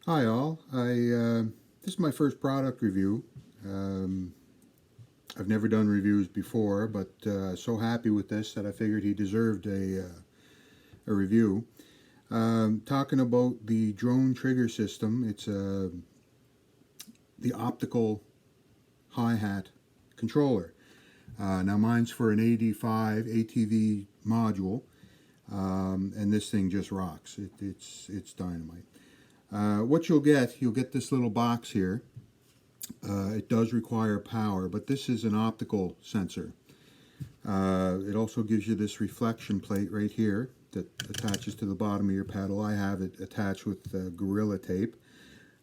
Hi all. This is my first product review. Um, I've never done reviews before, but so happy with this that I figured he deserved a review. Talking about the drone trigger system, it's the optical hi-hat controller. Now mine's for an 85 ATV module, and this thing just rocks. It's dynamite. What you'll get this little box here. It does require power, but this is an optical sensor. It also gives you this reflection plate right here that attaches to the bottom of your pedal. I have it attached with Gorilla Tape.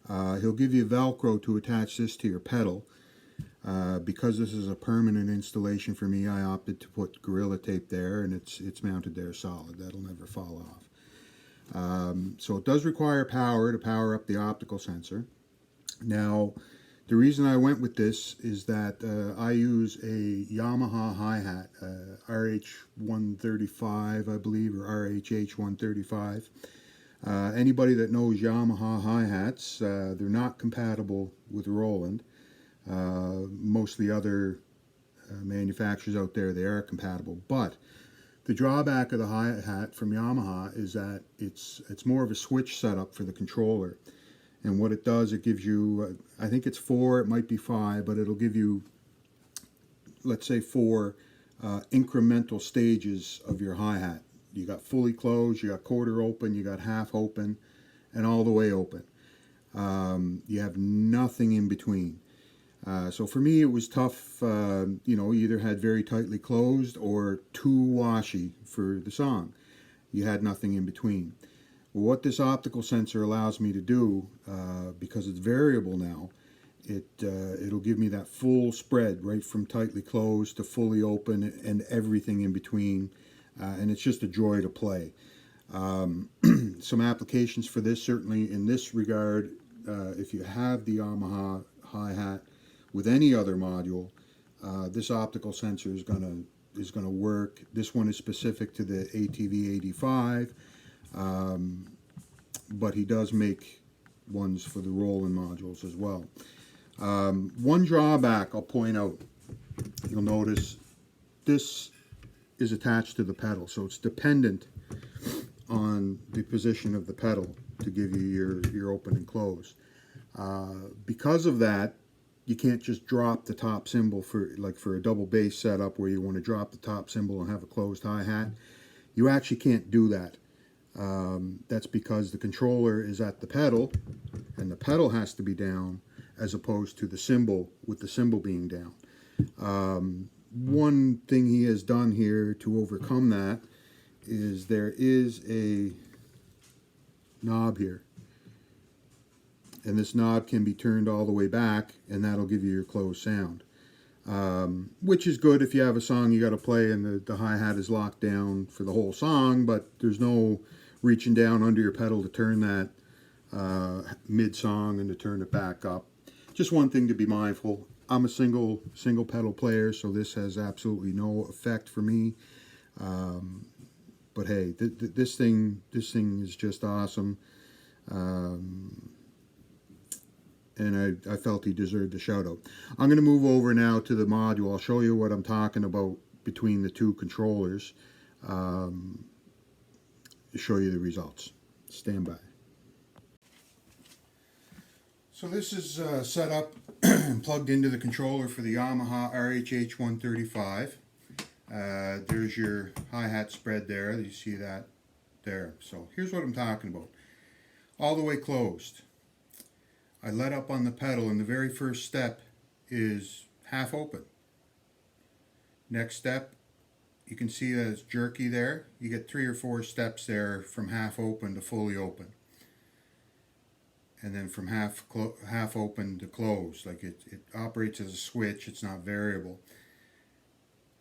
He'll give you Velcro to attach this to your pedal. Because this is a permanent installation for me, I opted to put Gorilla Tape there, and it's mounted there solid. That'll never fall off. So it does require power to power up the optical sensor. Now, the reason I went with this is that I use a Yamaha hi-hat, RH135, I believe, or RHH135. Anybody that knows Yamaha hi-hats, they're not compatible with Roland. Most of the other manufacturers out there, they are compatible. But the drawback of the hi-hat from Yamaha is that it's more of a switch setup for the controller. And what it does, it gives you, I think it's 4, it might be 5, but it'll give you, let's say 4 incremental stages of your hi-hat. You got fully closed, you got quarter open, you got half open, and all the way open. You have nothing in between. So for me, it was tough. You either had very tightly closed or too washy for the song. You had nothing in between. What this optical sensor allows me to do, because it's variable now, it'll give me that full spread right from tightly closed to fully open and everything in between, and it's just a joy to play. Some applications for this, certainly in this regard, if you have the Yamaha hi-hat with any other module, this optical sensor is gonna work. This one is specific to the ATV 85. But he does make ones for the Roland modules as well. One drawback I'll point out, you'll notice this is attached to the pedal, so it's dependent on the position of the pedal to give you your open and close. Because of that, you can't just drop the top cymbal for a double bass setup where you want to drop the top cymbal and have a closed hi-hat. You actually can't do that. That's because the controller is at the pedal, and the pedal has to be down as opposed to the cymbal, with the cymbal being down. One thing he has done here to overcome that is there is a knob here, and this knob can be turned all the way back, and that'll give you your closed sound. Which is good if you have a song you got to play and the hi-hat is locked down for the whole song, but there's no reaching down under your pedal to turn that mid-song and to turn it back up. Just one thing to be mindful. I'm a single pedal player, so this has absolutely no effect for me. But hey, this thing is just awesome. And I felt he deserved a shout out. I'm going to move over now to the module. I'll show you what I'm talking about between the two controllers. To show you the results. Stand by. So this is set up and plugged into the controller for the Yamaha RHH135. There's your hi-hat spread there. You see that there. So here's what I'm talking about. All the way closed. I let up on the pedal, and the very first step is half open. Next step, you can see that it's jerky there. You get 3 or 4 steps there from half open to fully open. And then from half open to closed. Like it operates as a switch, it's not variable.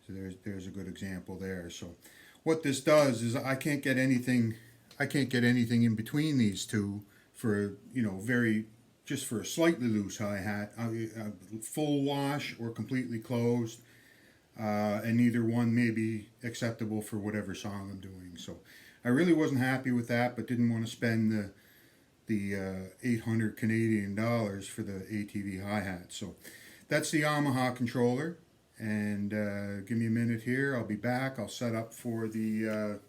So there's a good example there. So what this does is I can't get anything in between these two for, just for a slightly loose hi-hat, full wash or completely closed. And neither one may be acceptable for whatever song I'm doing. So I really wasn't happy with that, but didn't want to spend the 800 Canadian dollars for the ATV hi-hat. So that's the Yamaha controller. And give me a minute here. I'll be back. I'll set up for the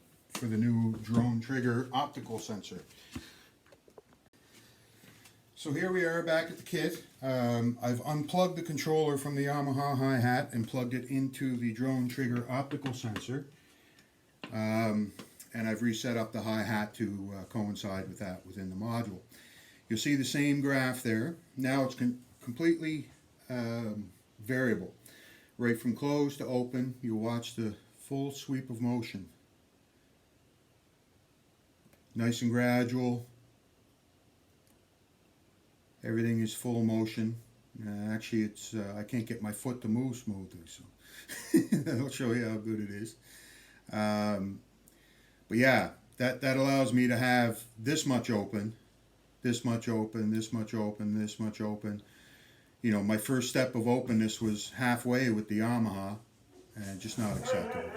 new drone trigger optical sensor. So here we are back at the kit. I've unplugged the controller from the Yamaha hi-hat and plugged it into the drone trigger optical sensor. And I've reset up the hi-hat to coincide with that within the module. You'll see the same graph there. Now it's completely variable. Right from close to open, you'll watch the full sweep of motion. Nice and gradual. Everything is full motion. Actually, it's I can't get my foot to move smoothly, so that'll show you how good it is. But yeah, that allows me to have this much open, this much open, this much open, this much open. You know, my first step of openness was halfway with the Yamaha, and just not acceptable.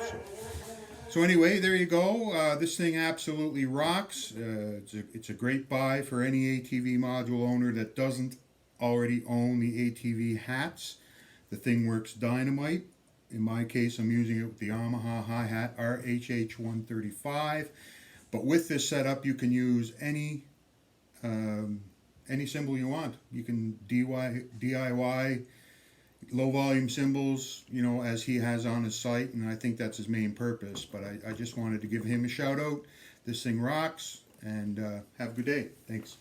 So anyway, there you go. This thing absolutely rocks. It's a great buy for any ATV module owner that doesn't already own the ATV hats. The thing works dynamite. In my case, I'm using it with the Yamaha hi-hat RHH135. But with this setup, you can use any cymbal you want. You can DIY low volume cymbals, you know, as he has on his site, and I think that's his main purpose. But I just wanted to give him a shout out. This thing rocks, and have a good day. Thanks.